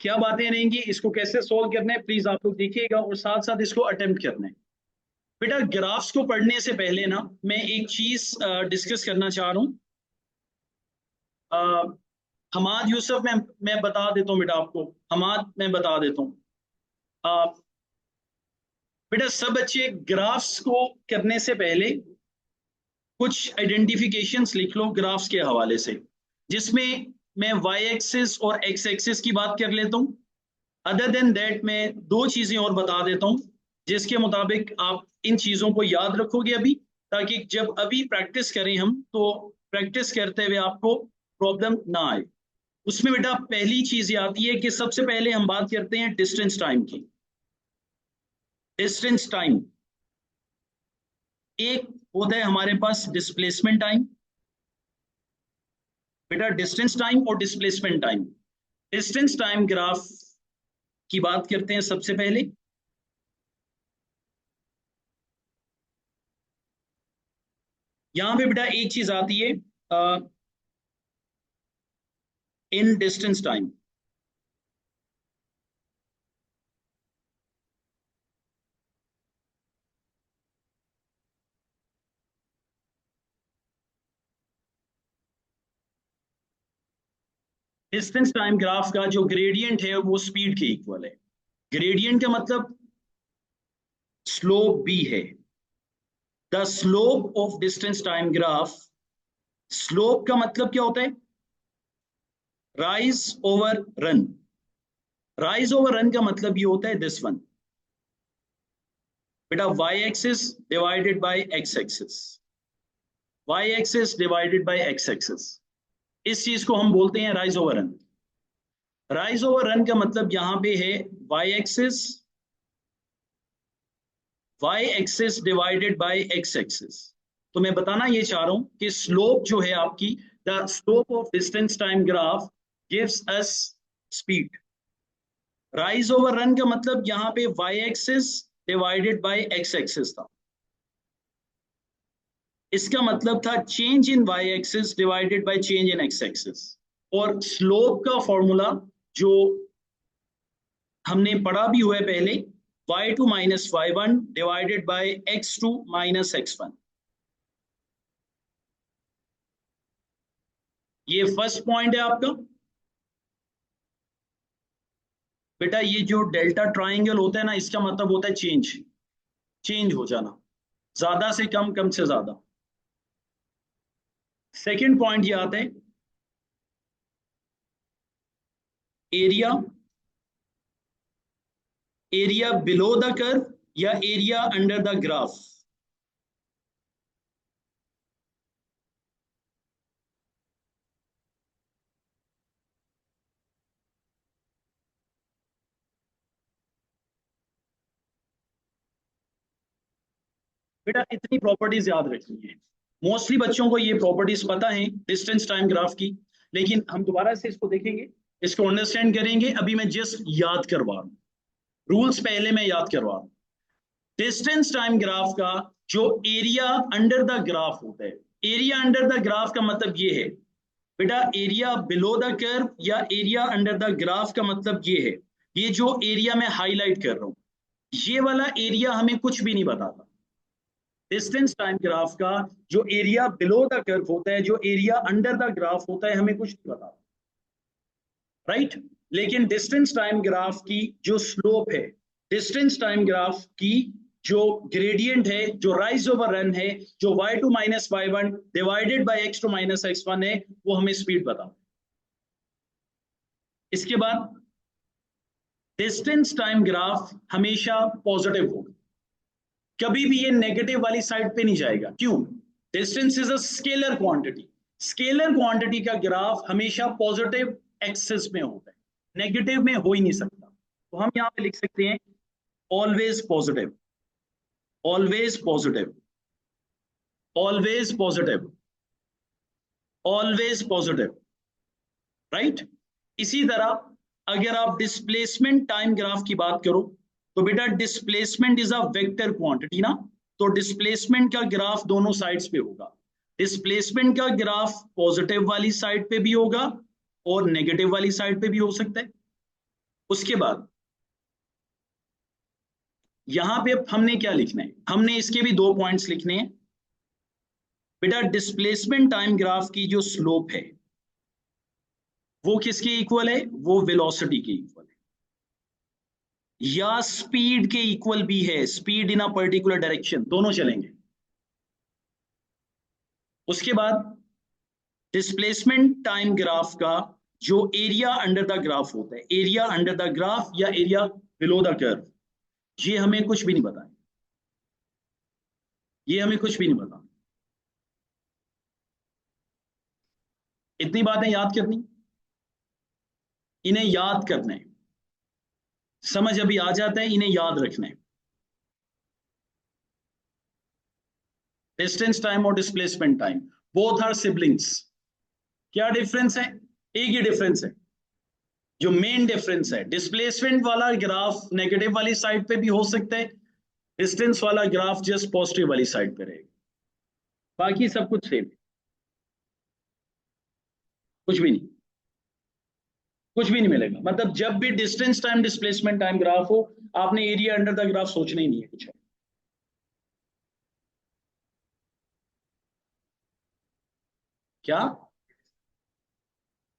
क्या बातें रहेंगी, इसको कैसे सोल्व करना है प्लीज आप लोग देखिएगा और साथ साथ इसको अटेम्प्ट करना है। बेटा ग्राफ्स को पढ़ने से पहले ना मैं एक चीज डिस्कस करना चाह रहा हूँ। हमाद यूसुफ मैं बता देता हूँ बेटा आपको। हमाद मैं बता देता हूँ। बेटा सब बच्चे ग्राफ्स को करने से पहले कुछ आइडेंटिफिकेशंस लिख लो ग्राफ्स के हवाले से, जिसमें मैं वाई एक्सिस और एक्स एक्सिस की बात कर लेता हूँ। अदर देन दैट मैं दो चीजें और बता देता हूँ जिसके मुताबिक आप इन चीजों को याद रखोगे अभी, ताकि जब अभी प्रैक्टिस करें हम तो प्रैक्टिस करते हुए आपको प्रॉब्लम ना आए। उसमें बेटा पहली चीज ये आती है कि सबसे पहले हम बात करते हैं डिस्टेंस टाइम की। डिस्टेंस टाइम एक होता है हमारे पास डिस्प्लेसमेंट टाइम। बेटा डिस्टेंस टाइम और displacement time, distance time graph की बात करते हैं सबसे पहले। यहां पे बेटा एक चीज आती है in distance time. Distance time graph का जो ग्रेडियंट है वो स्पीड के इक्वल है। ग्रेडियंट का मतलब स्लोप भी है। The slope of distance time graph, slope का मतलब क्या होता है? Rise over run. Rise over run का मतलब ये होता है दिस वन बेटा, Y axis divided by X axis. Y axis divided by X axis, इस चीज को हम बोलते हैं rise over run. Rise over run का मतलब यहां पे है Y axis, Y axis divided by X axis. तो मैं बताना ये चाह रहा हूं कि स्लोप जो है आपकी, the slope of distance time graph gives us speed. Rise over run का मतलब यहां पे Y axis divided by X axis था। इसका मतलब था change in Y axis divided by change in X axis. और स्लोप का फॉर्मूला जो हमने पढ़ा भी हुआ है पहले, y2 minus y1 divided by x2 minus x1। ये फर्स्ट पॉइंट है आपका। बेटा ये जो डेल्टा ट्राइंगल होता है ना, इसका मतलब होता है चेंज, चेंज हो जाना, ज्यादा से कम, कम से ज्यादा। सेकंड पॉइंट ये आता है area, area below the curve या एरिया अंडर द ग्राफ। बेटा इतनी प्रॉपर्टीज याद रखनी है। मोस्टली बच्चों को ये प्रॉपर्टीज पता है डिस्टेंस टाइम ग्राफ की, लेकिन हम दोबारा से इसको देखेंगे, इसको अंडरस्टैंड करेंगे। अभी मैं जस्ट याद करवा रहा हूँ, रूल्स पहले मैं याद करवा रहा हूँ। डिस्टेंस टाइम ग्राफ का जो एरिया अंडर द ग्राफ होता है, एरिया अंडर द ग्राफ का मतलब ये है बेटा, एरिया बिलो द कर्व या एरिया अंडर द ग्राफ का मतलब ये है, ये जो एरिया मैं हाईलाइट कर रहा हूं, ये वाला एरिया हमें कुछ भी नहीं बताता। डिस्टेंस टाइम ग्राफ का जो एरिया बिलो द कर्व होता है, जो एरिया अंडर द ग्राफ होता है, हमें कुछ नहीं बताता, राइट। लेकिन डिस्टेंस टाइम ग्राफ की जो स्लोप है, डिस्टेंस टाइम ग्राफ की जो ग्रेडियंट है, जो राइज ओवर रन है, जो y2 minus y1 divided by x2 minus x1 है, वो हमें स्पीड बताता है। इसके बाद डिस्टेंस टाइम ग्राफ हमेशा पॉजिटिव होगा, कभी भी ये नेगेटिव वाली साइड पे नहीं जाएगा। क्यों? Distance is a scalar quantity. Scalar quantity का ग्राफ हमेशा पॉजिटिव एक्सिस में होता है, नेगेटिव में हो ही नहीं सकता। तो हम यहां पे लिख सकते हैं always positive, always positive, always positive, always positive, right. इसी तरह अगर आप डिस्प्लेसमेंट टाइम ग्राफ की बात करो तो बेटा displacement is a vector quantity ना, तो डिस्प्लेसमेंट का ग्राफ दोनों साइड्स पे होगा। डिस्प्लेसमेंट का ग्राफ पॉजिटिव वाली साइड पे भी होगा और नेगेटिव वाली साइड पे भी हो सकता है। उसके बाद यहां पे हमने क्या लिखना है, हमने इसके भी 2 पॉइंट्स लिखने हैं। बेटा डिस्प्लेसमेंट टाइम ग्राफ की जो स्लोप है वो किसके इक्वल है, वो वेलोसिटी के इक्वल है, या स्पीड के इक्वल भी है, speed in a particular direction, दोनों चलेंगे। उसके बाद डिस्प्लेसमेंट टाइम ग्राफ का जो एरिया अंडर द ग्राफ होता है, एरिया अंडर द ग्राफ या एरिया बिलो द कर्व, ये हमें कुछ भी नहीं पता, ये हमें कुछ भी नहीं पता। इतनी बातें याद करनी, इन्हें याद करना है, समझ अभी आ जाता है, इन्हें याद रखना है। डिस्टेंस टाइम और displacement time both are siblings. क्या डिफरेंस है, एक ही डिफरेंस है। जो मेन डिफरेंस है, डिस्प्लेसमेंट वाला ग्राफ नेगेटिव वाली साइड पे भी हो सकता है, डिस्टेंस वाला ग्राफ जस्ट पॉजिटिव वाली साइड पे रहेगा, बाकी सब कुछ सेम, कुछ भी नहीं, कुछ भी नहीं मिलेगा। मतलब जब भी distance time displacement time graph हो, आपने एरिया अंडर द ग्राफ सोचना ही नहीं है कुछ। क्या,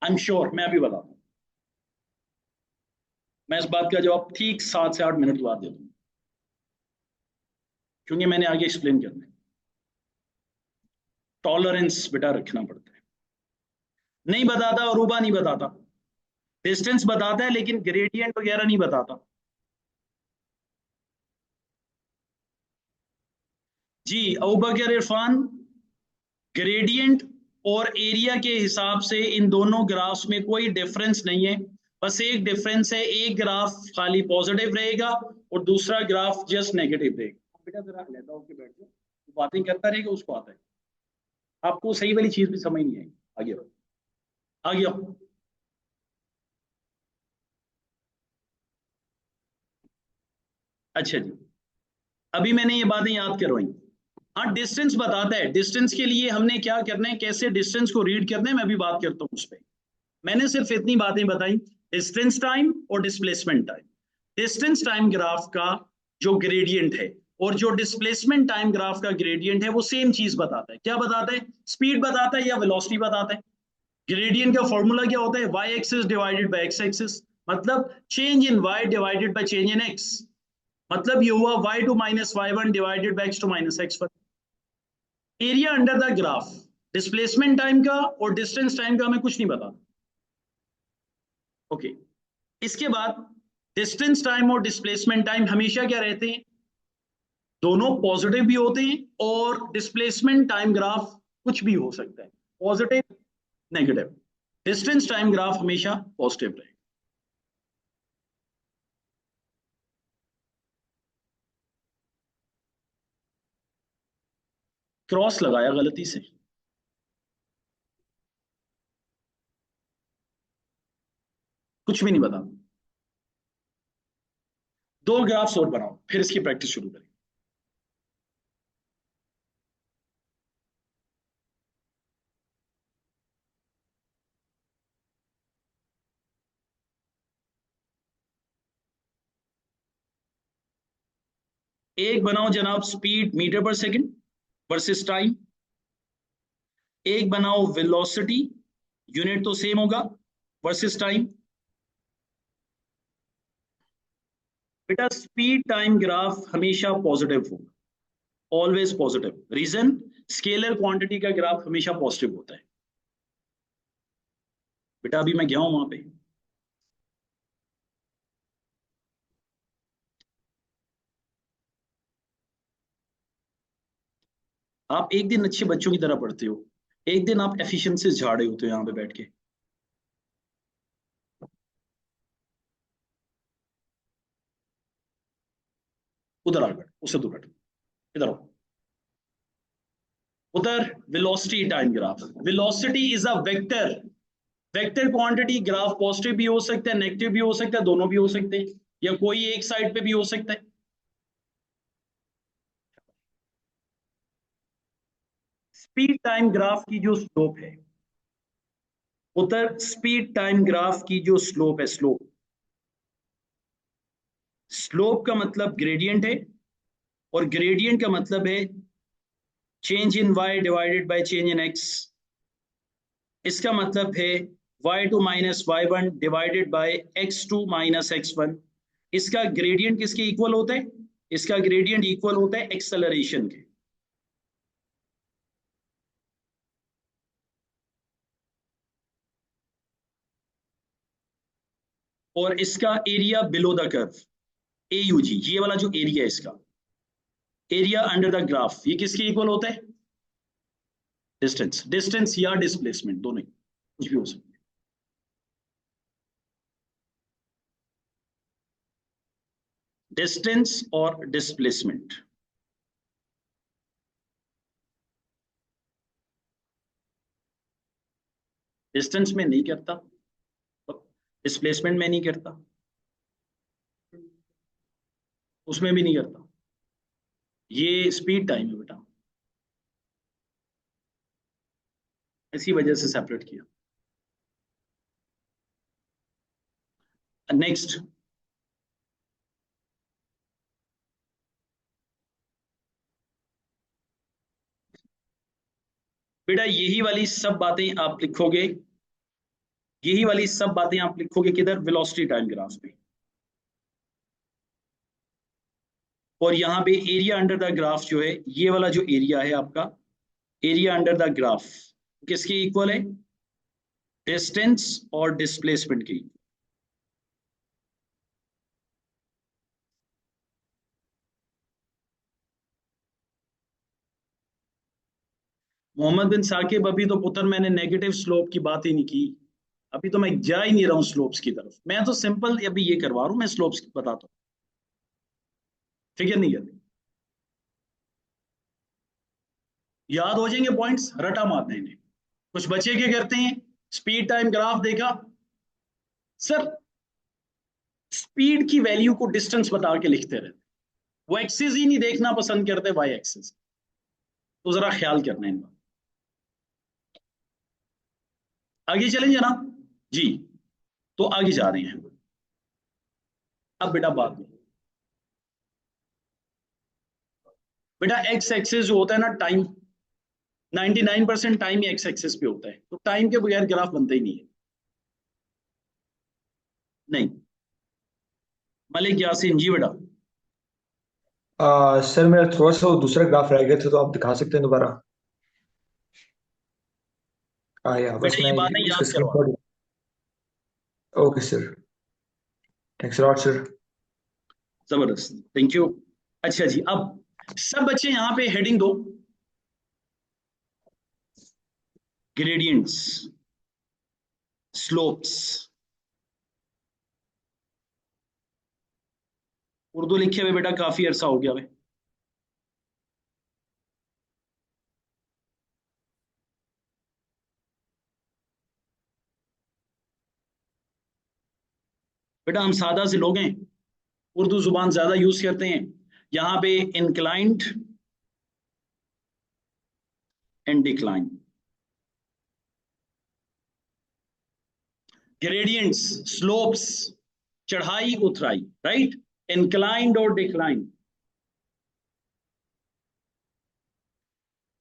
आई एम श्योर, मैं अभी बताता हूं, मैं इस बात का जवाब ठीक 7 से 8 मिनट के बाद दे दूंगा, क्योंकि मैंने आगे एक्सप्लेन करना है। टॉलरेंस बेटा रखना पड़ता है। नहीं बताता, अरूबा नहीं बताता, डिस्टेंस बताता है लेकिन ग्रेडियंट वगैरह नहीं बताता। जी अबूबकर इरफान, ग्रेडियंट और एरिया के हिसाब से इन दोनों ग्राफ्स में कोई डिफरेंस नहीं है। बस एक डिफरेंस है, एक ग्राफ खाली पॉजिटिव रहेगा और दूसरा ग्राफ जस्ट नेगेटिव रहेगा। बेटा जरा लेता होके बैठ जाओ, बातें करता रहेगा, उसको आता है, आपको सही वाली चीज भी समझ नहीं आएगी। आगे बढ़ो, आगे आओ। अच्छा जी, अभी मैंने ये बातें याद करवाई। हाँ डिस्टेंस बताता है, डिस्टेंस के लिए हमने क्या करना है, कैसे डिस्टेंस को रीड करना है, मैं भी बात करता हूँ उस पर। मैंने सिर्फ इतनी बातें बताई, डिस्टेंस टाइम और displacement time. Distance time graph का जो ग्रेडियंट है और जो डिस्प्लेसमेंट टाइम ग्राफ का ग्रेडियंट है वो सेम चीज बताता है। क्या बताता है, स्पीड बताता है या वेलोसिटी बताता है। ग्रेडियंट का फॉर्मूला क्या होता है, Y axis divided by x axis, मतलब change in y divided by change in x, मतलब ये हुआ y two minus y one divided by x two minus x one. Area under the graph displacement time का और distance time का हमें कुछ नहीं पता। ओके, इसके बाद डिस्टेंस टाइम और डिस्प्लेसमेंट टाइम हमेशा क्या रहते हैं, दोनों पॉजिटिव भी होते हैं, और डिस्प्लेसमेंट टाइम ग्राफ कुछ भी हो सकता है, positive negative. Distance time graph हमेशा पॉजिटिव रहेगा। क्रॉस लगाया गलती से, कुछ भी नहीं बता। 2 ग्राफ्स और बनाओ, फिर इसकी प्रैक्टिस शुरू करें। एक बनाओ जनाब स्पीड मीटर पर सेकंड वर्सेस टाइम, एक बनाओ वेलोसिटी, यूनिट तो सेम होगा, वर्सेस टाइम। बेटा स्पीड टाइम ग्राफ हमेशा पॉजिटिव होगा, always positive. Reason, scalar quantity का ग्राफ हमेशा पॉजिटिव होता है। बेटा अभी मैं गया हूं वहां पे, आप एक दिन अच्छे बच्चों की तरह पढ़ते हो, एक दिन आप एफिशिएंसी झाड़े होते हो यहाँ पे बैठ के। उधर आ बैठ, उससे दूर बैठ, इधर आओ। उधर velocity time graph, velocity is a vector, vector quantity. Graph positive भी हो सकता है, नेगेटिव भी हो सकता है, दोनों भी हो सकते हैं, या कोई एक साइड पे भी हो सकता है। स्पीड टाइम ग्राफ की जो स्लोप है, उधर स्पीड टाइम ग्राफ की जो स्लोप है, स्लोप स्लोप का मतलब ग्रेडियंट है, और ग्रेडियंट का मतलब है change in y divided by change in x। इसका मतलब है y2 minus y1 divided by x2 minus x1। इसका ग्रेडियंट किसके इक्वल होता है? इसका ग्रेडियंट इक्वल होता है एक्सेलरेशन के। और इसका area below the curve, AUG, ये वाला जो एरिया है इसका, एरिया अंडर द ग्राफ, ये किसके इक्वल होता है? डिस्टेंस, डिस्टेंस या डिस्प्लेसमेंट, दोनों ही, कुछ भी हो सकता है। डिस्टेंस और डिस्प्लेसमेंट। डिस्टेंस में नहीं करता, डिस्प्लेसमेंट में नहीं करता, उसमें भी नहीं करता। ये स्पीड टाइम है बेटा, इसी वजह से सेपरेट किया। नेक्स्ट, बेटा यही वाली सब बातें आप लिखोगे, यही वाली सब बातें आप लिखोगे किधर? वेलोसिटी टाइम ग्राफ पे। और यहाँ पे एरिया अंडर द ग्राफ जो है, ये वाला जो एरिया है आपका, एरिया अंडर द ग्राफ किसके इक्वल है? डिस्टेंस और डिस्प्लेसमेंट की। मोहम्मद बिन साकिब, अभी तो पुत्र मैंने नेगेटिव स्लोप की बात ही नहीं की। अभी तो मैं जा ही नहीं रहा हूँ स्लोप्स की तरफ, मैं तो सिंपल अभी ये करवा रहा हूँ, मैं स्लोप्स बताता हूँ। फिक्र नहीं करनी, याद हो जाएंगे पॉइंट्स, रटा मारते हैं इन्हें। कुछ बच्चे क्या करते हैं, स्पीड टाइम ग्राफ देखा, सर स्पीड की वैल्यू को डिस्टेंस बता के लिखते रहते, वो एक्सिस ही नहीं देखना पसंद करते, वाई एक्सिस। तो जरा ख्याल करना इनका। आगे चलेंगे ना जी, तो आगे जा रहे हैं। अब बेटा बात में, बेटा एक्स एक्सिस जो होता है ना, टाइम, 99% टाइम ही एक्स एक्सिस पे होता है, तो टाइम के बगैर ग्राफ बनता ही नहीं है। नहीं, मलिक यासीन जी बेटा। सर मेरा थोड़ा सा वो दूसरा ग्राफ रह गया था, तो आप दिखा सकते हैं दोबारा? या बस बेटा ये मैं बातें उसका याद स्क्रीन करवा, shot. Okay sir, thanks lot sir. जबरदस्त, थैंक यू। अच्छा जी, अब सब बच्चे यहां पे हेडिंग दो, ग्रेडियंट्स, स्लोप्स। उर्दू लिखे हुए बेटा काफी अरसा हो गया है। बेटा हम सादा से लोग हैं, उर्दू जुबान ज्यादा यूज करते हैं। यहाँ पे inclined and decline, gradients, slopes, चढ़ाई उतराई, राइट, इंक्लाइंड और डिक्लाइन।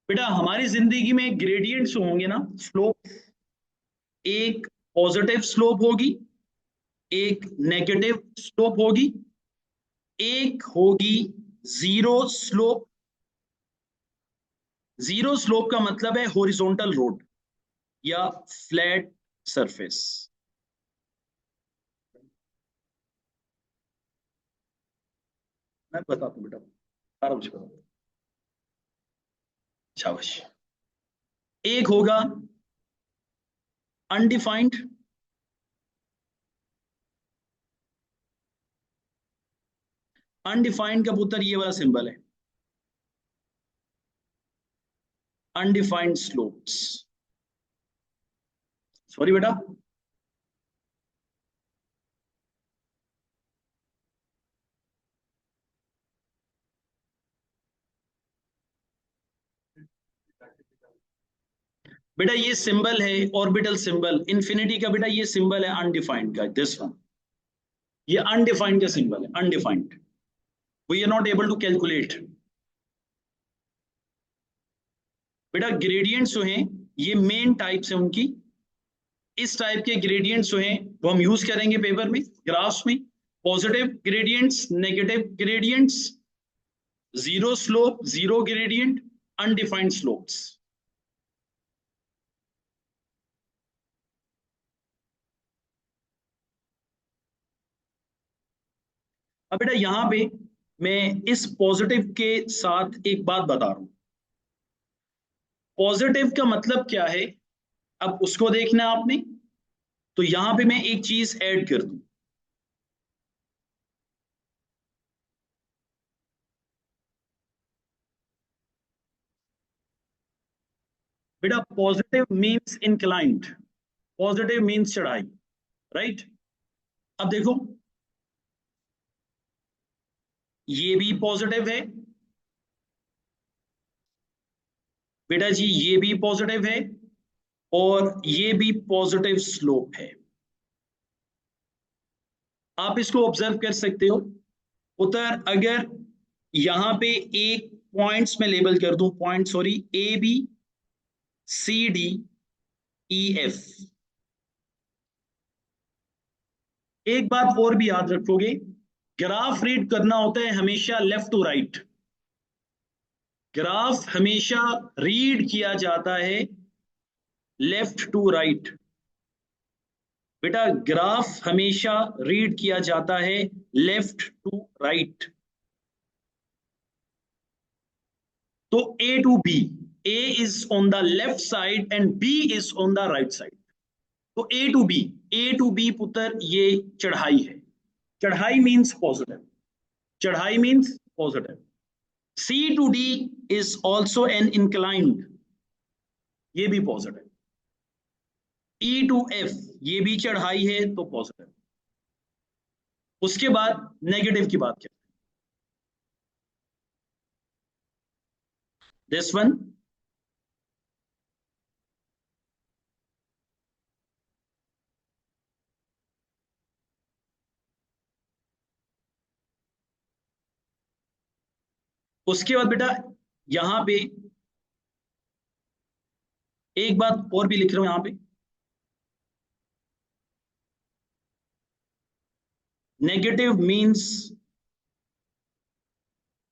बेटा हमारी जिंदगी में ग्रेडियंट्स होंगे ना, स्लोप, एक पॉजिटिव स्लोप होगी, एक नेगेटिव स्लोप होगी, एक होगी जीरो स्लोप। जीरो स्लोप का मतलब है हॉरिजॉन्टल रोड या फ्लैट सरफेस। मैं बताता हूं बेटा, सारा कुछ बताता हूं। शाबाश। एक होगा अनडिफाइंड, अनडिफाइंड का पुत्र ये वाला सिंबल है, अनडिफाइंड स्लोप्स। सॉरी बेटा, बेटा ये सिंबल है ऑर्बिटल सिंबल इन्फिनिटी का, बेटा ये सिंबल है अनडिफाइंड का, दिस वन। ये अनडिफाइंड का सिंबल है, undefined, we are not able to calculate. बेटा ग्रेडियंट्स जो हैं ये मेन टाइप्स हैं उनकी, इस टाइप के ग्रेडियंट्स जो हैं वो हम यूज करेंगे पेपर में, ग्राफ्स में। Positive gradients, negative gradients, zero slope, zero gradient, undefined slopes. अब बेटा यहां पे मैं इस पॉजिटिव के साथ एक बात बता रहा हूं। पॉजिटिव का मतलब क्या है, अब उसको देखना है आपने। तो यहां पे मैं एक चीज ऐड कर दूं, बेटा positive means inclined, positive means चढ़ाई, राइट। अब देखो ये भी पॉजिटिव है बेटा जी, ये भी पॉजिटिव है और ये भी पॉजिटिव स्लोप है। आप इसको ऑब्जर्व कर सकते हो। उतर अगर यहां पे एक पॉइंट्स में लेबल कर दूं, point sorry, A B C D E F. एक बात और भी याद रखोगे, ग्राफ रीड करना होता है हमेशा लेफ्ट टू राइट। ग्राफ हमेशा रीड किया जाता है लेफ्ट टू राइट। बेटा ग्राफ हमेशा रीड किया जाता है लेफ्ट टू राइट। तो A to B, A is on the left side and B is on the right side. तो A to B, A to B पुत्र ये चढ़ाई है। चढ़ाई मीन्स पॉजिटिव, चढ़ाई means positive. C to D is also an inclined, ये भी positive. E to F ये भी चढ़ाई है तो पॉजिटिव। उसके बाद नेगेटिव की बात करते हैं, दिस वन। उसके बाद बेटा यहां पे एक बात और भी लिख रहा हूं यहां पे, नेगेटिव मींस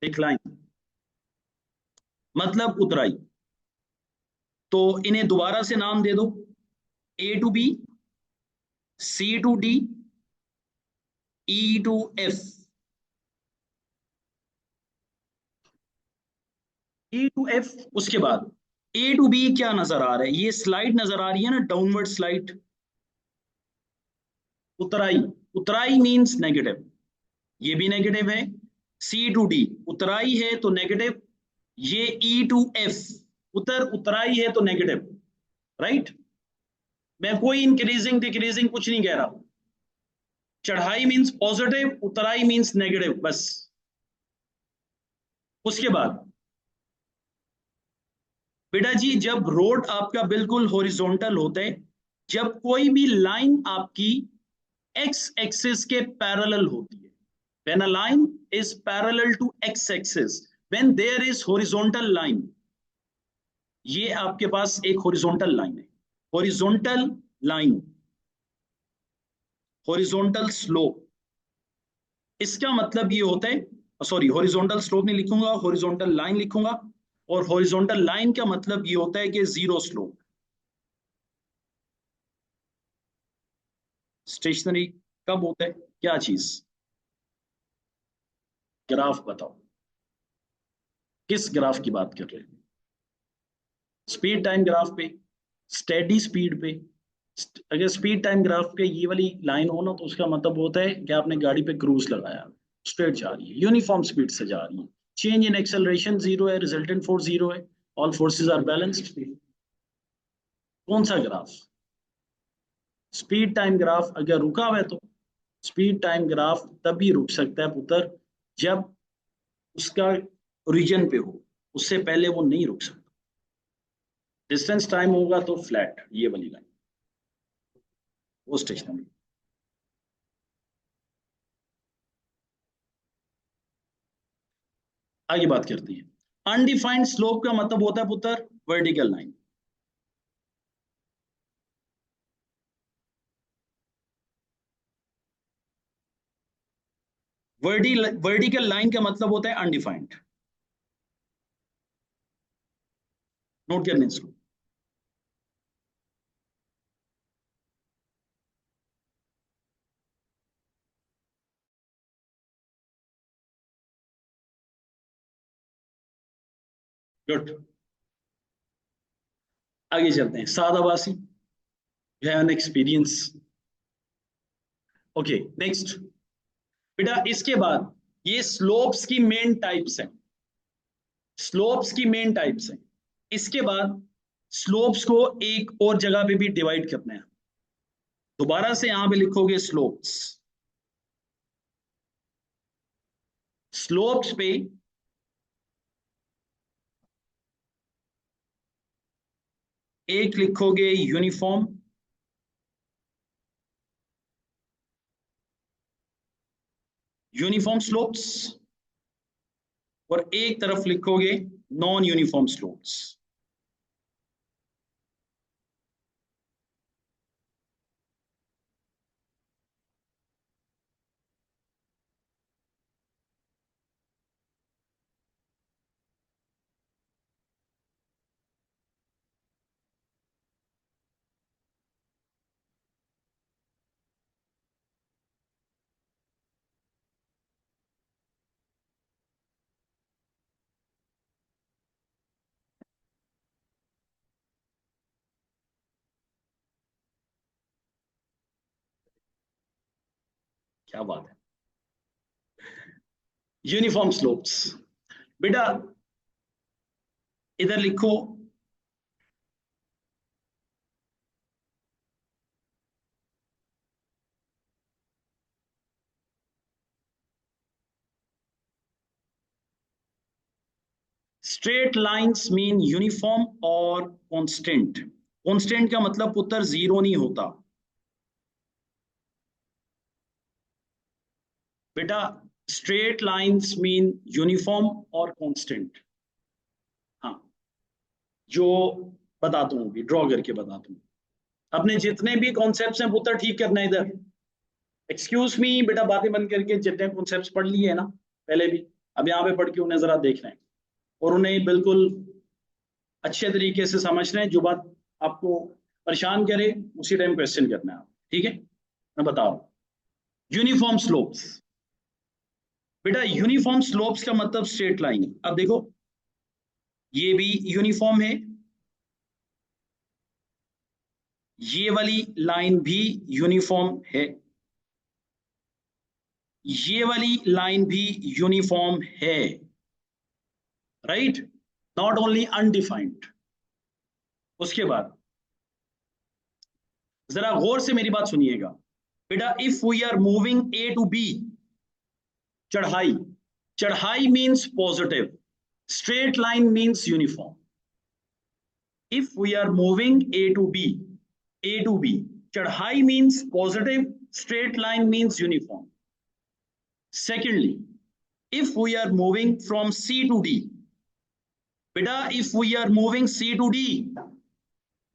डिक्लाइन, मतलब उतराई। तो इन्हें दोबारा से नाम दे दो, A to B, C to D, E to F. E to F, उसके बाद ए टू बी क्या नजर आ रहा है, ये स्लाइड नजर आ रही है ना, डाउनवर्ड स्लाइड, उतराई। उतराई मींस नेगेटिव, ये भी नेगेटिव है। सी टू डी उतराई है तो नेगेटिव। ये ई टू एफ उतराई है तो नेगेटिव, राइट। मैं कोई इंक्रीजिंग डिक्रीजिंग कुछ नहीं कह रहा। चढ़ाई मींस पॉजिटिव, उतराई मींस नेगेटिव, बस। उसके बाद बेटा जी जब रोड आपका बिल्कुल हॉरिजॉन्टल होता है, जब कोई भी लाइन आपकी एक्स एक्सिस के पैरेलल होती है, when a line is parallel to x axis, when there is horizontal line, ये आपके पास एक हॉरिजॉन्टल लाइन है, हॉरिजॉन्टल लाइन, हॉरिजॉन्टल स्लोप। इसका मतलब ये होता है, सॉरी हॉरिजॉन्टल स्लोप नहीं लिखूंगा, हॉरिजॉन्टल लाइन लिखूंगा। और हॉरिजॉन्टल लाइन का मतलब ये होता है कि जीरो स्लोप। स्टेशनरी कब होता है, क्या चीज, ग्राफ बताओ, किस ग्राफ की बात कर रहे हैं। स्पीड टाइम ग्राफ पे, स्टेडी स्पीड पे। अगर स्पीड टाइम ग्राफ पे ये वाली लाइन हो ना, तो उसका मतलब होता है कि आपने गाड़ी पे क्रूज लगाया, स्ट्रेट जा रही है, यूनिफॉर्म स्पीड से जा रही है, चेंज इन एक्सेलरेशन जीरो है, रिजल्टेंट फोर्स जीरो है, ऑल फोर्सेस आर बैलेंस्ड। कौन सा ग्राफ, स्पीड टाइम ग्राफ। अगर रुका हुआ है तो स्पीड टाइम ग्राफ तभी रुक सकता है पुत्र जब उसका ओरिजिन पे हो, उससे पहले वो नहीं रुक सकता। डिस्टेंस टाइम होगा तो फ्लैट, ये वाली लाइन, वो स्टेशनरी। आगे बात करते हैं। अनडिफाइंड स्लोप का मतलब होता है पुत्र वर्टिकल लाइन। वर्टिकल लाइन का मतलब होता है अनडिफाइंड। नोट करने इसको। गुड। आगे चलते हैं। सादाबासी एन एक्सपीरियंस। ओके नेक्स्ट बेटा, इसके बाद ये स्लोप्स की मेन टाइप्स हैं। स्लोप्स की मेन टाइप्स हैं। इसके बाद स्लोप्स को एक और जगह पे भी डिवाइड करना है। दोबारा से यहां पे लिखोगे स्लोप्स। स्लोप्स पे एक लिखोगे यूनिफॉर्म, यूनिफॉर्म स्लोप्स, और एक तरफ लिखोगे नॉन यूनिफॉर्म स्लोप्स। क्या बात है। यूनिफॉर्म स्लोप्स बेटा इधर लिखो स्ट्रेट लाइंस मीन यूनिफॉर्म और कांस्टेंट। कांस्टेंट का मतलब पुत्र जीरो नहीं होता बेटा। स्ट्रेट लाइंस मीन यूनिफॉर्म और कांस्टेंट। हाँ, जो बताता हूँ अभी ड्रॉ करके बताता हूँ। अपने जितने भी कॉन्सेप्ट्स हैं पुत्र ठीक करना है इधर। एक्सक्यूज मी बेटा, बातें बंद करके जितने कॉन्सेप्ट्स पढ़ लिए है ना पहले भी, अब यहाँ पे पढ़ के उन्हें जरा देख रहे हैं और उन्हें बिल्कुल अच्छे तरीके से समझ रहे हैं। जो बात आपको परेशान करे उसी टाइम क्वेश्चन करना है आप, ठीक है। मैं बता रहा हूँ यूनिफॉर्म स्लोप्स। बेटा यूनिफॉर्म स्लोप्स का मतलब स्ट्रेट लाइन। अब देखो ये भी यूनिफॉर्म है, ये वाली लाइन भी यूनिफॉर्म है, ये वाली लाइन भी यूनिफॉर्म है, राइट। Not only undefined. उसके बाद जरा गौर से मेरी बात सुनिएगा बेटा। If we are moving A to B, चढ़ाई, चढ़ाई means positive, straight line means uniform. If we are moving A to B, A to B, चढ़ाई means positive, straight line means uniform. Secondly, if we are moving from C to D, beta, if we are moving C to D,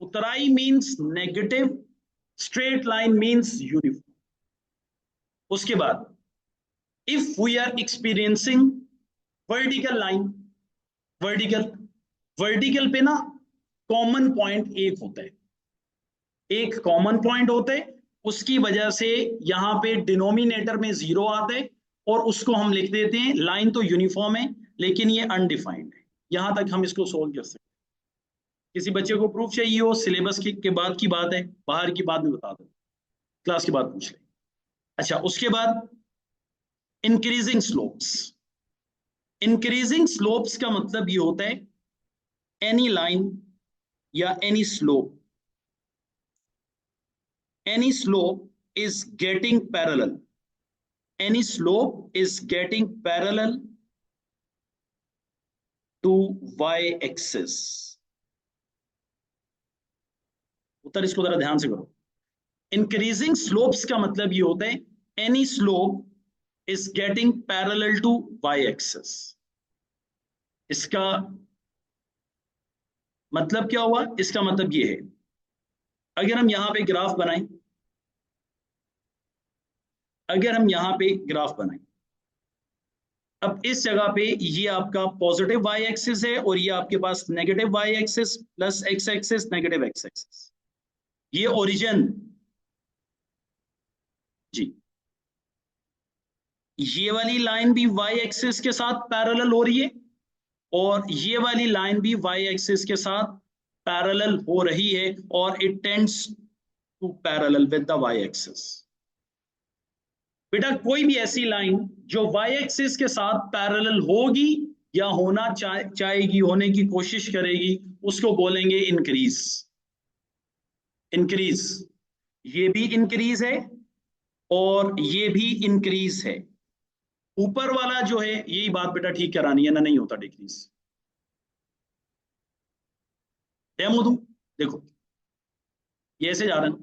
Uttarai means negative, straight line means uniform. उसके बाद, if we are experiencing vertical line, vertical, vertical पे ना common point एक होता है, एक common point होता है, उसकी वजह से यहाँ पे डिनोमिनेटर में जीरो आता है और उसको हम लिख देते हैं। लाइन तो यूनिफॉर्म है लेकिन ये अनडिफाइंड है। यहां तक हम इसको सोल्व कर सकते हैं। किसी बच्चे को प्रूफ चाहिए हो सिलेबस के बाद की बात है, बाहर की बात में बता दो, क्लास के बाद पूछ ले। अच्छा उसके बाद इंक्रीजिंग स्लोप्स। इंक्रीजिंग स्लोप्स का मतलब ये होता है एनी लाइन या any slope, any slope is getting parallel, any slope is getting parallel to y axis। उत्तर इसको जरा ध्यान से करो। इंक्रीजिंग स्लोप्स का मतलब ये होता है any slope is getting parallel to y axis। इसका मतलब क्या हुआ? इसका मतलब ये है, अगर हम यहां पे ग्राफ बनाएं, अगर हम यहां पे ग्राफ बनाएं, अब इस जगह पे ये आपका पॉजिटिव वाई एक्सिस है और ये आपके पास negative Y axis plus x axis negative x axis, ये ओरिजिन जी। ये वाली लाइन भी वाई एक्सिस के साथ पैरेलल हो रही है और ये वाली लाइन भी वाई एक्सिस के साथ पैरेलल हो रही है और it tends to parallel with the Y axis. बेटा कोई भी ऐसी लाइन जो वाई एक्सिस के साथ पैरेलल होगी या होना चाहेगी, होने की कोशिश करेगी, उसको बोलेंगे इंक्रीज। इंक्रीज, ये भी इंक्रीज है और ये भी इंक्रीज है। ऊपर वाला जो है, यही बात बेटा ठीक करानी है ना, नहीं होता डिक्रीज। डेमो दूं? देखो ये ऐसे जा रहा है ना,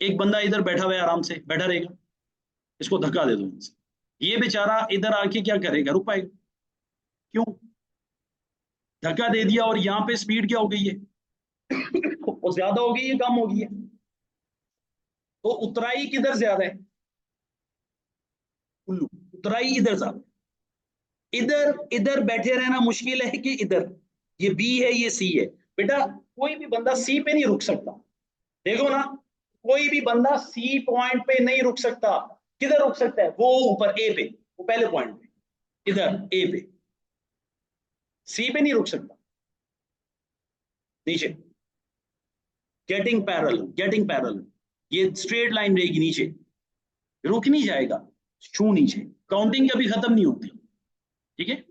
एक बंदा इधर बैठा हुआ है, आराम से बैठा रहेगा, इसको धक्का दे दो, ये बेचारा इधर आके क्या करेगा? रुक पाएगा? क्यों? धक्का दे दिया और यहाँ पे स्पीड क्या हो गई है? वो ज्यादा हो गई है, कम हो गई है? तो उतराई किधर ज्यादा है? उल्लू, उतराई इधर ज्यादा। इधर इधर बैठे रहना मुश्किल है कि इधर? ये बी है, ये सी है। बेटा कोई भी बंदा सी पे नहीं रुक सकता, देखो ना, कोई भी बंदा सी पॉइंट पे नहीं रुक सकता। किधर रुक सकता है वो? ऊपर ए पे, वो पहले पॉइंट पे, इधर ए पे। सी पे नहीं रुक सकता। नीचे गेटिंग पैरेलल, गेटिंग पैरेलल, ये स्ट्रेट लाइन रहेगी नीचे, रुक नहीं जाएगा, छू नीचे, काउंटिंग कभी खत्म नहीं होती। ठीक है,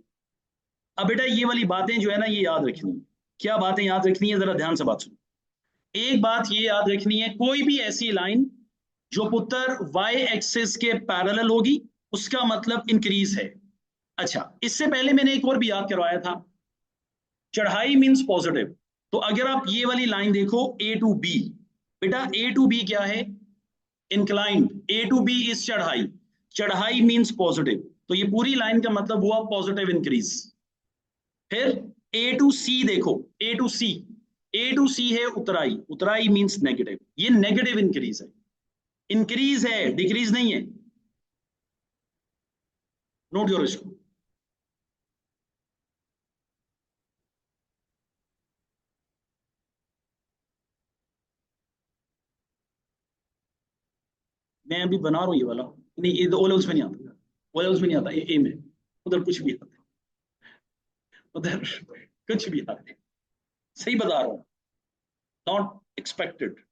अब बेटा ये वाली बातें जो है ना, ये याद रखनी है। क्या बातें याद रखनी है? जरा ध्यान से बात सुनो। एक बात ये याद रखनी है, कोई भी ऐसी लाइन जो पुत्र वाई एक्सिस के पैरेलल होगी, उसका मतलब इंक्रीज है। अच्छा, इससे पहले मैंने एक और भी याद करवाया था, चढ़ाई मींस पॉजिटिव। तो अगर आप ये वाली लाइन देखो, ए टू बी, बेटा ए टू बी क्या है? Inclined. A to B is चढ़ाई, चढ़ाई मींस पॉजिटिव, तो ये पूरी लाइन का मतलब हुआ पॉजिटिव इंक्रीज। फिर ए टू सी देखो, ए टू सी, ए टू सी है उतराई, उतराई मींस नेगेटिव, ये नेगेटिव इंक्रीज है, इंक्रीज है, डिक्रीज नहीं है। नोट करो इसको। मैं अभी बना रहा हूं ये वाला, नहीं ये ओ लेवल्स में नहीं आता, ओ लेवल्स में नहीं आता, ए में, उधर कुछ भी आता है, उधर कुछ भी आता है, सही बता रहा हूं, नॉट एक्सपेक्टेड।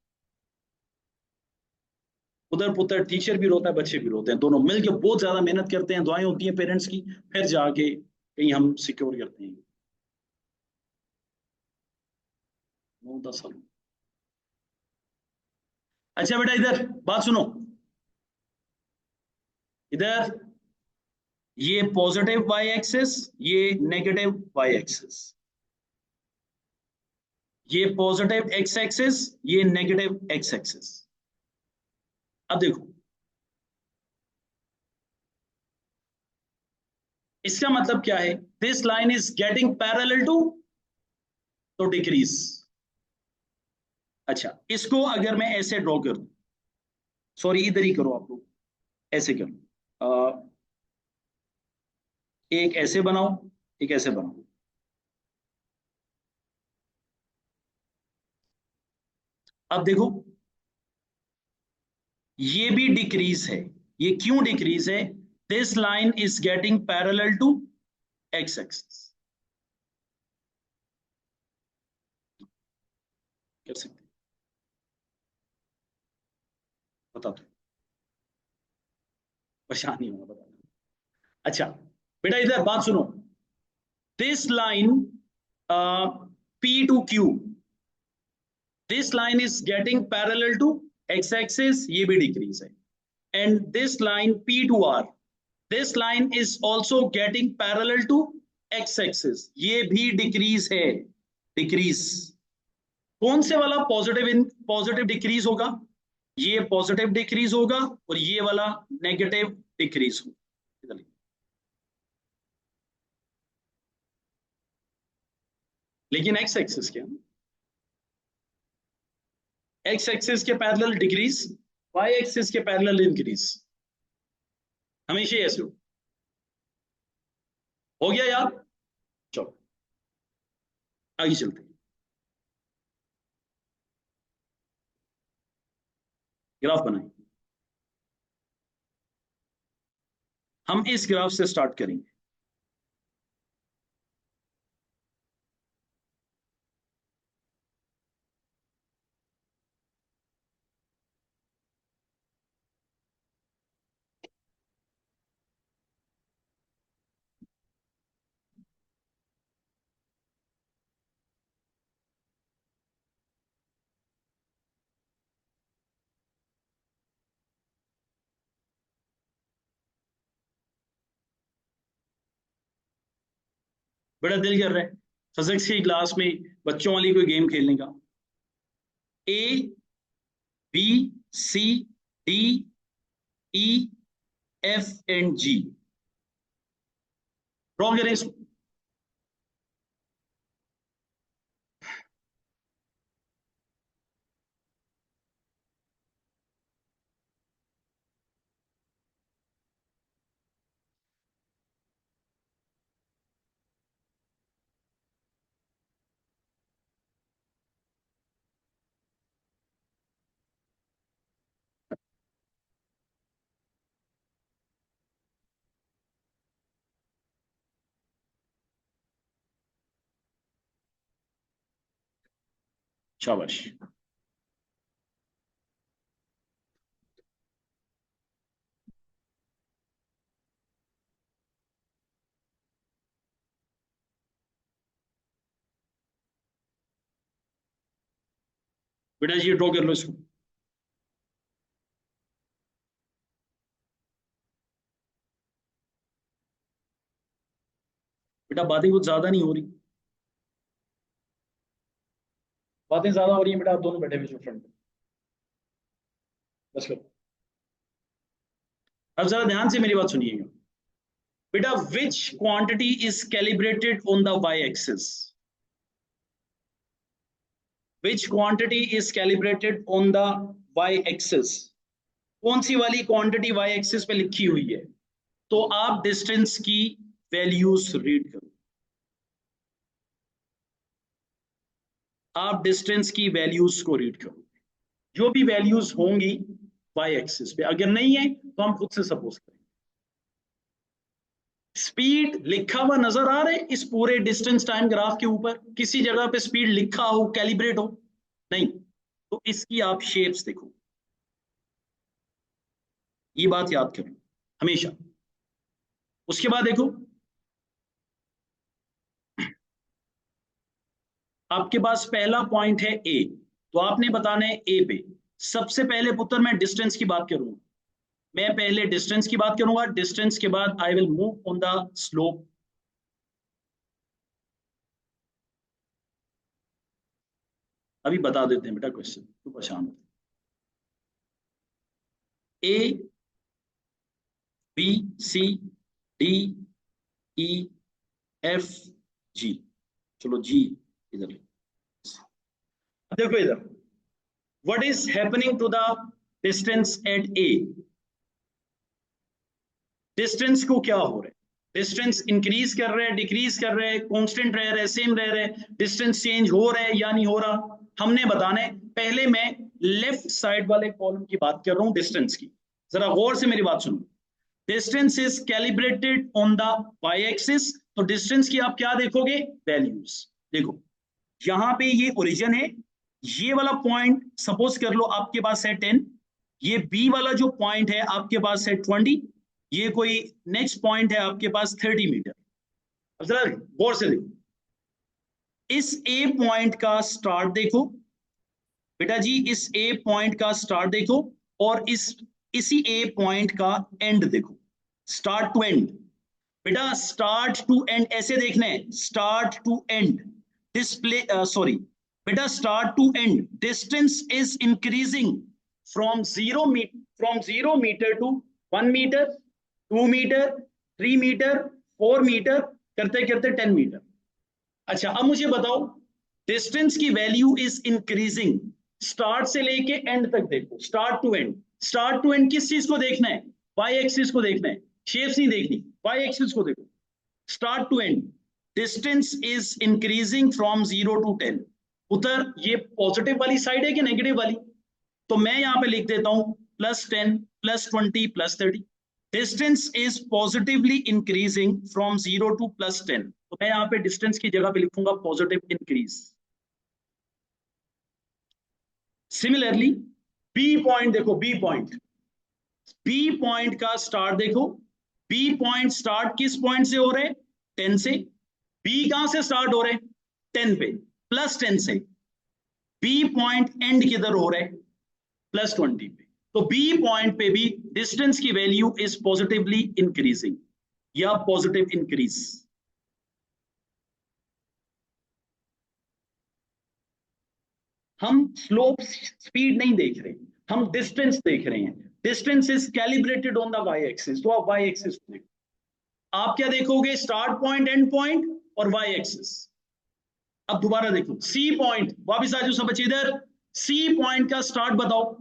उधर पुत्र टीचर भी रोता है, बच्चे भी रोते हैं, दोनों मिलकर बहुत ज्यादा मेहनत करते हैं, दुआएं होती हैं पेरेंट्स की, फिर जाके कहीं हम सिक्योर करते हैं। 9-10 साल। अच्छा बेटा इधर बात सुनो, इधर ये पॉजिटिव वाई एक्सिस, ये नेगेटिव वाई एक्सिस, ये पॉजिटिव एक्स एक्सिस, ये नेगेटिव एक्स एक्सिस। अब देखो इसका मतलब क्या है? This line is getting parallel to, तो डिक्रीज। अच्छा, इसको अगर मैं ऐसे ड्रॉ कर दूं, सॉरी इधर ही करो आप लोग, ऐसे करो, एक ऐसे बनाओ, एक ऐसे बनाओ। अब देखो ये भी डिक्रीज है, ये क्यों डिक्रीज है? This line is getting parallel to x axis. कर सकते हैं, बता दो, परेशान नहीं होगा, बता दो। अच्छा बेटा इधर बात सुनो, this line P to Q, this line is getting parallel to x axis, ये भी डिक्रीज है। And this line P to R, this line is also getting parallel to x axis, ये भी डिक्रीज है, डिक्रीज। कौन से वाला positive positive decrease होगा? ये पॉजिटिव डिक्रीज होगा और ये वाला नेगेटिव डिक्रीज होगा। लेकिन एक्स एक्सिस क्या, एक्स एक्सिस के पैरेलल डिक्रीज, वाई एक्सिस के पैरेलल इंक्रीज, हमेशा ऐसे हो गया यार। चलो आगे चलते हैं, ग्राफ बनाएं। हम इस ग्राफ से स्टार्ट करेंगे। बड़ा दिल कर रहा है फिजिक्स की क्लास में बच्चों वाली कोई गेम खेलने का। A B C D E F and G, draw करें इसको। शाबाश। बेटा जी ड्रॉ कर लो इसको। बेटा बातें कुछ ज्यादा नहीं हो रही, बातें ज्यादा हो रही हैं बेटा, आप दोनों बैठे हुए फ्रंट पे, बस लो। अब जरा ध्यान से मेरी बात सुनिएगा बेटा। Which quantity is calibrated on the Y axis, which quantity is calibrated on the Y axis, कौन सी वाली क्वांटिटी वाई एक्सिस पे लिखी हुई है। तो आप डिस्टेंस की वैल्यूज रीड करो, आप डिस्टेंस की वैल्यूज को रीड करो, जो भी वैल्यूज होंगी वाई एक्सिस पे, अगर नहीं है तो हम खुद से सपोज करें। स्पीड लिखा हुआ नजर आ रहा है इस पूरे डिस्टेंस टाइम ग्राफ के ऊपर, किसी जगह पे स्पीड लिखा हो कैलिब्रेट हो, नहीं। तो इसकी आप शेप्स देखो, ये बात याद करें हमेशा। उसके बाद देखो आपके पास पहला पॉइंट है ए, तो आपने बताना है ए पे। सबसे पहले पुत्र मैं डिस्टेंस की बात करूंगा, मैं पहले डिस्टेंस की बात करूंगा, डिस्टेंस के बाद I will move on the slope. अभी बता देते हैं बेटा क्वेश्चन, तो परेशान हो। A B C D E F G, चलो जी इधर देखो इधर, what is happening to the distance at A, distance को क्या हो रहा है, डिस्टेंस इंक्रीज कर रहा है, डिक्रीज कर रहा है, कांस्टेंट रह रहा है, सेम रह रहा है, डिस्टेंस चेंज हो रहा है या नहीं हो रहा, हमने बताना है। पहले मैं लेफ्ट साइड वाले कॉलम की बात कर रहा हूं डिस्टेंस की, जरा गौर से मेरी बात सुनो। Distance is calibrated on the Y axis, तो डिस्टेंस की आप क्या देखोगे, वैल्यूज देखो। यहां पे ये ओरिजिन है, ये वाला पॉइंट सपोज कर लो आपके पास है 10, ये बी वाला जो पॉइंट है आपके पास है 20, ये कोई नेक्स्ट पॉइंट है आपके पास 30 मीटर। अब जरा गौर से देखो, इस ए पॉइंट का स्टार्ट देखो बेटा जी, इस ए पॉइंट का स्टार्ट देखो, और इसी ए पॉइंट का एंड देखो, स्टार्ट टू एंड। बेटा स्टार्ट टू एंड ऐसे देखना है, start to end display sorry बेटा, start to end distance is increasing from 0 metre to 1 metre, 2 metre, 3 metre, 4 metre, करते करते 10 मीटर। अच्छा अब मुझे बताओ डिस्टेंस की वैल्यू इज इंक्रीजिंग, स्टार्ट से लेके एंड तक देखो, start to end. Start to end किस चीज को देखना है? वाई एक्सिस को देखना है, शेप्स नहीं देखनी, वाई एक्सिस को देखो। Start to end distance is increasing from 0 to 10। उधर ये पॉजिटिव वाली साइड है कि नेगेटिव वाली? तो मैं यहां पे लिख देता हूं +10 +20 +30। Distance is positively increasing from 0 to +10। तो मैं यहां पे डिस्टेंस की जगह पे लिखूंगा positive increase. Similarly B point देखो, बी पॉइंट का स्टार्ट देखो। बी पॉइंट स्टार्ट किस पॉइंट से हो रहे हैं? 10 से। बी कहां से स्टार्ट हो रहे हैं? 10 पे, +10 से। बी पॉइंट एंड किधर हो रहे हैं? +20 पे। तो बी पॉइंट पे भी डिस्टेंस की वैल्यू इज पॉजिटिवली इंक्रीजिंग या पॉजिटिव इंक्रीज। हम स्लोप स्पीड नहीं देख रहे, हम डिस्टेंस देख रहे हैं। Distance is calibrated on the Y axis. तो आप वाई एक्सिस को देखो, आप क्या देखोगे? स्टार्ट पॉइंट, एंड पॉइंट और वाई एक्सिस। अब दोबारा देखो, सी पॉइंट, वापिस आ जाओ सब बच्चे इधर। सी पॉइंट का स्टार्ट बताओ।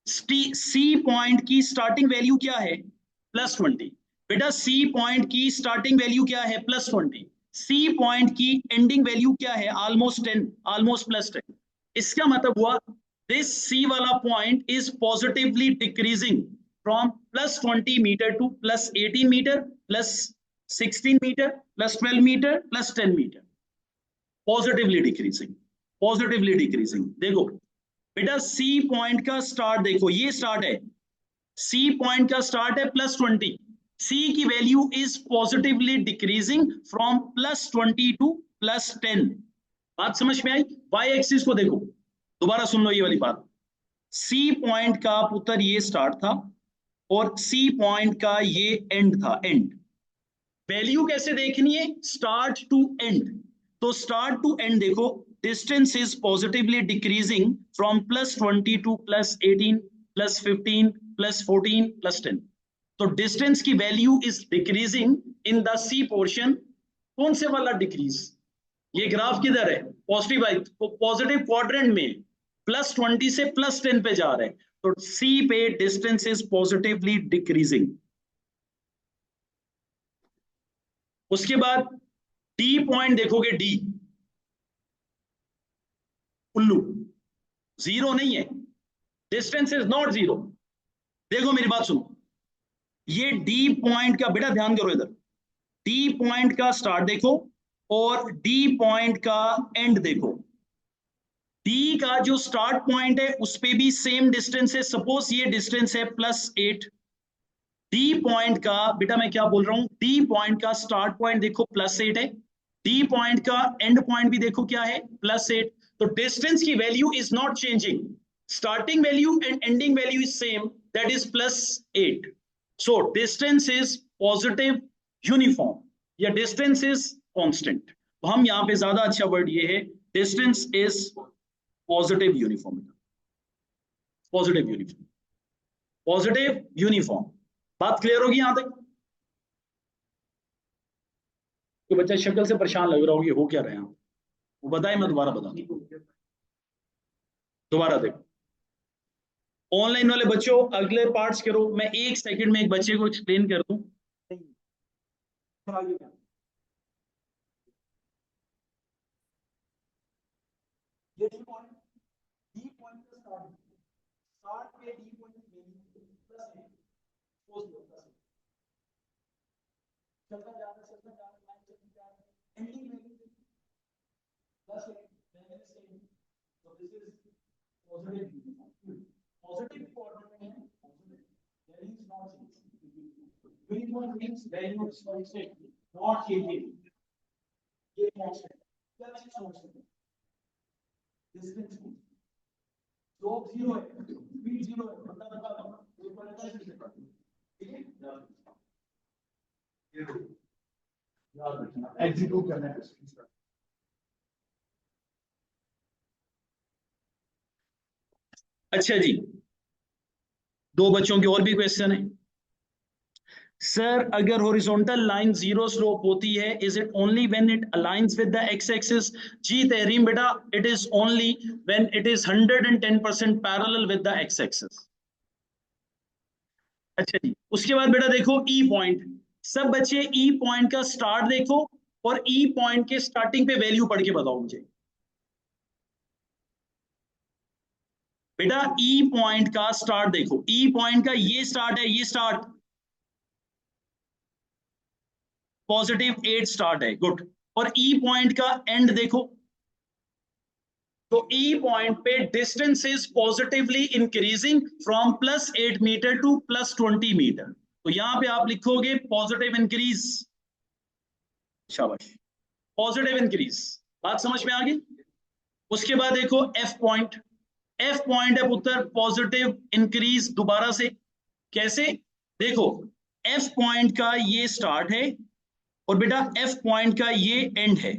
सी पॉइंट की स्टार्टिंग वैल्यू क्या है? +20। बेटा सी पॉइंट की स्टार्टिंग वैल्यू क्या है? +20। सी पॉइंट की एंडिंग वैल्यू क्या है? Almost 10, almost +10। इसका मतलब हुआ दिस सी वाला point is positively decreasing from +20 metre to +18 metre, +16 metre, +12 metre, +10 metre. Positively decreasing, positively decreasing. देखो बेटा सी पॉइंट का स्टार्ट देखो, ये स्टार्ट है। सी पॉइंट का स्टार्ट है +20। सी की value is positively decreasing from +20 to +10। बात समझ में आई? वाई एक्सिस को देखो, दोबारा सुन लो ये वाली बात। सी पॉइंट का पुत्र ये स्टार्ट था और सी पॉइंट का ये एंड था, एंड। वैल्यू कैसे देखनी है? Start to end. तो स्टार्ट टू एंड देखो, distance is positively decreasing from +20 to +18 +15 +14 +10। तो डिस्टेंस की value is decreasing in the C portion. कौन से वाला डिक्रीज? ये ग्राफ किधर है? पॉजिटिव क्वाड्रेंट में, +20 से +10 पे जा रहे हैं। तो सी पे डिस्टेंस इज पॉजिटिवली डिक्रीजिंग। उसके बाद डी पॉइंट देखोगे, डी उल्लू, 0 नहीं है, डिस्टेंस इज नॉट 0। देखो मेरी बात सुनो, ये डी पॉइंट का, बेटा ध्यान करो इधर, डी पॉइंट का स्टार्ट देखो और डी पॉइंट का एंड देखो। डी का जो स्टार्ट पॉइंट है उस पे भी सेम डिस्टेंस है। सपोज ये डिस्टेंस है +8। डी पॉइंट का, बेटा मैं क्या बोल रहा हूं, डी पॉइंट का स्टार्ट पॉइंट देखो +8 है, डी पॉइंट का एंड पॉइंट भी देखो क्या है? +8। तो डिस्टेंस की value is not changing, starting value and ending value is same, that is +8। So distance is positive uniform या डिस्टेंस इज कांस्टेंट। तो हम यहां पे ज्यादा अच्छा वर्ड ये है, distance is positive uniform, positive uniform, positive uniform. बात क्लियर होगी यहां तक? तो बच्चा शक्ल से परेशान लग रहा होगी, हो क्या रहे हैं वो बताए, मैं दोबारा बता दूं। दोबारा देखो, ऑनलाइन वाले बच्चों अगले पार्ट्स करो, मैं 1 सेकंड में एक बच्चे को एक्सप्लेन कर दूं। ये डी पॉइंट, डी पॉइंट का स्टार्ट, स्टार्ट पे डी पॉइंट की वैल्यू +8, पोस्ट प्लस चलता जा रहा है, चलता जा रहा है, लाइन चलती जा रही है, एंडिंग वैल्यू +8, वैल्यू सेम। तो this is positive uniform, positive coordinate में positive, value is not changing. Uniform means value is constant, not changing. ये कांस्टेंट, क्या चीज कांस्टेंट? डिस्टेंस की स्लोप 0 है, स्पीड 0 है, बता बता दो ये पता है, ठीक है? याद रखना, एग्जीक्यूट करना है। अच्छा जी, 2 बच्चों के और भी क्वेश्चन है। सर अगर हॉरिजॉन्टल लाइन जीरो स्लोप होती है, is it only when it aligns with the x axis? जी तहरीम बेटा, it is only when it is 110% parallel with the x axis. अच्छा जी, उसके बाद बेटा देखो ई पॉइंट। सब बच्चे ई पॉइंट का स्टार्ट देखो और ई पॉइंट के स्टार्टिंग पे वैल्यू पढ़ के बताओ मुझे। बेटा ई पॉइंट का स्टार्ट देखो, ई पॉइंट का ये स्टार्ट है, ये स्टार्ट +8 स्टार्ट है, गुड। और ई पॉइंट का एंड देखो, तो ई पॉइंट पे distance is positively increasing from +8 metre to +20 metre. तो यहां पे आप लिखोगे पॉजिटिव इंक्रीज, शाबाश, पॉजिटिव इंक्रीज। बात समझ में आ गई? उसके बाद देखो एफ पॉइंट, एफ पॉइंट है पुत्र पॉजिटिव इंक्रीज दोबारा से। कैसे? देखो एफ पॉइंट का ये स्टार्ट है और बेटा एफ पॉइंट का ये एंड है।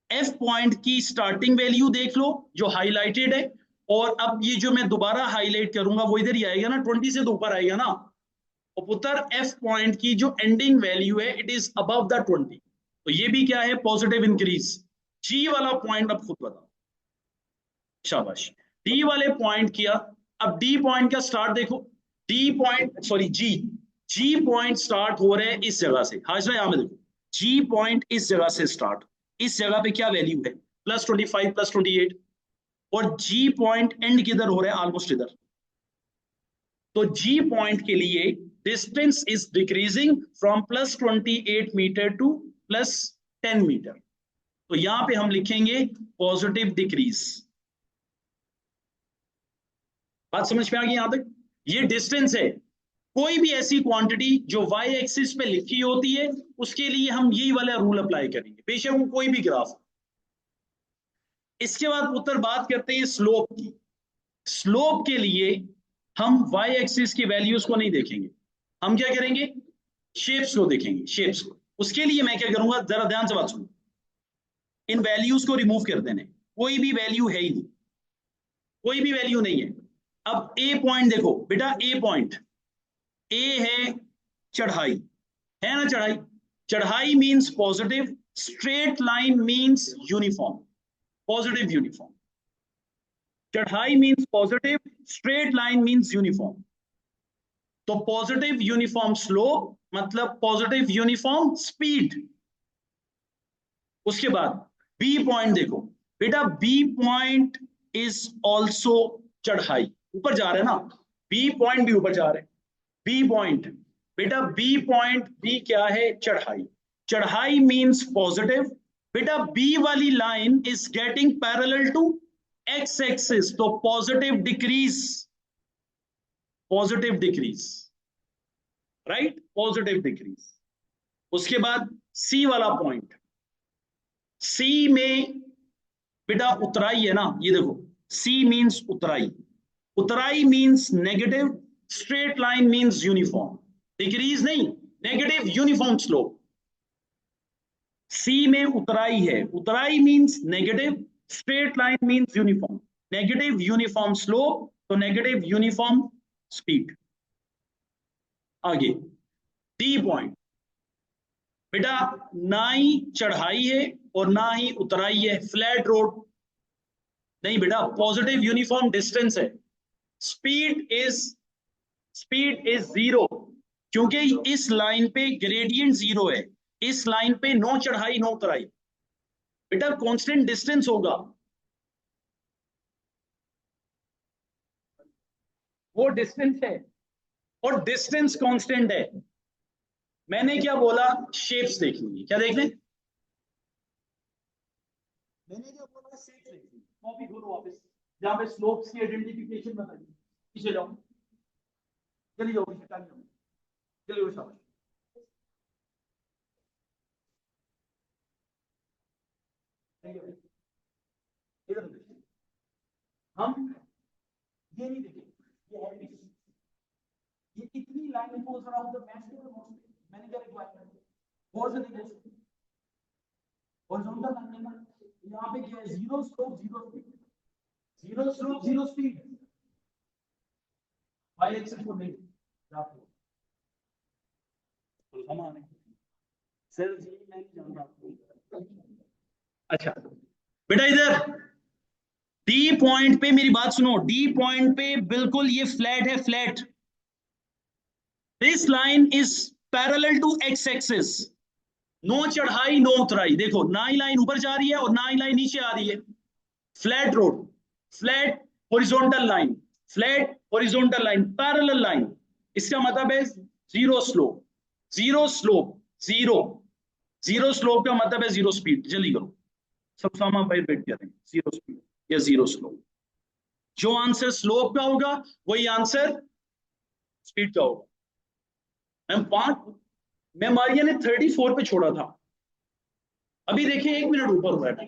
एफ पॉइंट की स्टार्टिंग वैल्यू देख लो जो हाईलाइटेड है, और अब ये जो मैं दोबारा हाईलाइट करूंगा वो इधर ही आएगा ना, 20 से तो ऊपर आएगा ना। और पुत्र एफ पॉइंट की जो एंडिंग वैल्यू है इट इज अबव द 20, तो ये भी क्या है? Positive increase. जी वाला पॉइंट अब खुद बताओ, शाबाश। डी वाले पॉइंट किया, अब डी पॉइंट का स्टार्ट देखो, डी पॉइंट सॉरी जी, जी पॉइंट स्टार्ट हो रहे हैं इस जगह से। हाजरा यहां में देखो, जी पॉइंट इस जगह से स्टार्ट, इस जगह पे क्या वैल्यू है? +25 +28। और जी पॉइंट एंड किधर हो रहा है? ऑलमोस्ट इधर। तो जी पॉइंट के लिए distance is decreasing from +28 metre to +10 metre. तो यहां पे हम लिखेंगे पॉजिटिव डिक्रीज। बात समझ में आ गई यहां तक? ये डिस्टेंस है। कोई भी ऐसी क्वांटिटी जो वाई एक्सिस पे लिखी होती है उसके लिए हम यही वाला रूल अप्लाई करेंगे, बेशक वो कोई भी ग्राफ। इसके बाद उत्तर बात करते हैं स्लोप की। स्लोप के लिए हम वाई एक्सिस की वैल्यूज को नहीं देखेंगे, हम क्या करेंगे? शेप्स को देखेंगे, शेप्स को। उसके लिए मैं क्या करूंगा, जरा ध्यान से बात सुनो, इन वैल्यूज को रिमूव कर देने, कोई भी वैल्यू है ही नहीं, कोई भी वैल्यू नहीं है। अब ए पॉइंट देखो बेटा, ए पॉइंट, ए है चढ़ाई, है ना चढ़ाई? चढ़ाई means positive, straight line means uniform, positive uniform. चढ़ाई means positive, straight line means uniform. तो पॉजिटिव यूनिफॉर्म स्लोप मतलब पॉजिटिव यूनिफॉर्म स्पीड। उसके बाद बी पॉइंट देखो बेटा, बी पॉइंट इज ऑल्सो चढ़ाई, ऊपर जा रहे हैं ना, बी पॉइंट भी ऊपर जा रहे हैं। बी पॉइंट बेटा, बी पॉइंट भी क्या है? चढ़ाई। चढ़ाई मींस पॉजिटिव। बेटा बी वाली line is getting parallel to x axis, तो positive decrease, positive decrease, right, positive decrease. उसके बाद सी वाला पॉइंट, सी में बेटा उतराई है ना, ये देखो सी मींस उतराई, उतराई means negative, straight line means uniform, decrease नहीं, नेगेटिव यूनिफॉर्म स्लोप। सी में उतराई है, उतराई means negative, straight line means uniform, negative uniform slope, तो नेगेटिव यूनिफॉर्म स्पीड। आगे डी पॉइंट बेटा, ना ही चढ़ाई है और ना ही उतराई है, फ्लैट रोड। नहीं बेटा, पॉजिटिव यूनिफॉर्म डिस्टेंस है। स्पीड इज, स्पीड इज 0, क्योंकि इस लाइन पे ग्रेडियंट 0 है, इस लाइन पे नो चढ़ाई नो उतराई। बेटा कांस्टेंट डिस्टेंस होगा, वो डिस्टेंस है और डिस्टेंस कांस्टेंट है। मैंने क्या बोला? शेप्स देखनी है, क्या देखने? मैंने क्या बोला? शेप्स देखनी। कॉपी खोलो वापस, जहां पे स्लोप्स की आइडेंटिफिकेशन बताइए, पीछे जाओ, चलिए जाओ, पीछे जाओ, चलिए शाबाश। इधर देखिए, हम ये नहीं देखेंगे, ये है, ये कितनी लाइन को जरा उधर मैच करो। मैंने क्या लिखवाया है? और से देखो, हॉरिजॉन्टल लाइन है ना, यहाँ पे क्या है? Zero slope zero speed, zero slope zero speed, Y axis को नहीं, हमारे सर जी मैं नहीं जानता। अच्छा बेटा इधर डी पॉइंट पे मेरी बात सुनो, डी पॉइंट पे बिल्कुल ये फ्लैट है, flat. This line is parallel to x axis, no चढ़ाई नो उतराई। देखो ना ही लाइन ऊपर जा रही है और ना ही लाइन नीचे आ रही है। Flat road, flat horizontal line, flat horizontal line, parallel line. इसका मतलब है zero slope, zero slope, zero zero slope का मतलब है जीरो स्पीड। जल्दी करो, सब सामान भाई बैठ जाते हैं। जीरो स्पीड या जीरो स्लोप, जो आंसर स्लोप का होगा वही आंसर स्पीड का होगा। मैम पांच, मैं मारिया ने 34 पे छोड़ा था, अभी देखिए 1 मिनट ऊपर हुआ है,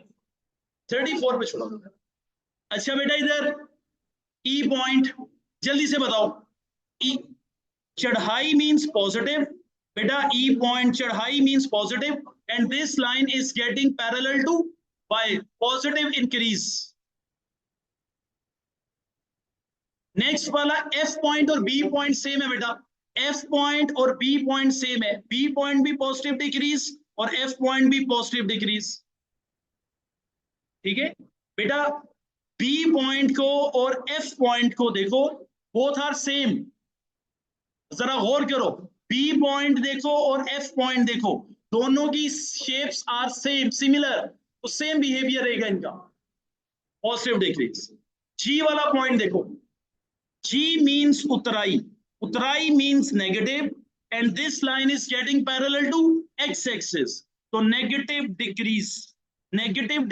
34 पे छोड़ा था। अच्छा बेटा इधर ई पॉइंट, जल्दी से बताओ। ई चढ़ाई मींस पॉजिटिव, बेटा ई पॉइंट चढ़ाई means positive, and this line is getting parallel to by positive increase. Next वाला एफ पॉइंट और बी पॉइंट सेम है बेटा, एफ पॉइंट और बी पॉइंट सेम है, बी पॉइंट भी पॉजिटिव डिक्रीज और एफ पॉइंट भी पॉजिटिव डिक्रीज। ठीक है बेटा, बी पॉइंट को और एफ पॉइंट को देखो, बोथ आर सेम। जरा गौर करो, बी पॉइंट देखो और एफ पॉइंट देखो, दोनों की शेप्स आर सेम, सिमिलर, तो सेम बिहेवियर रहेगा इनका, पॉजिटिव डिक्रीज। जी वाला पॉइंट देखो, जी मीन्स उतराई, उतराई means negative, and this line is getting parallel to x axis, तो नेगेटिव डिक्रीज, नेगेटिव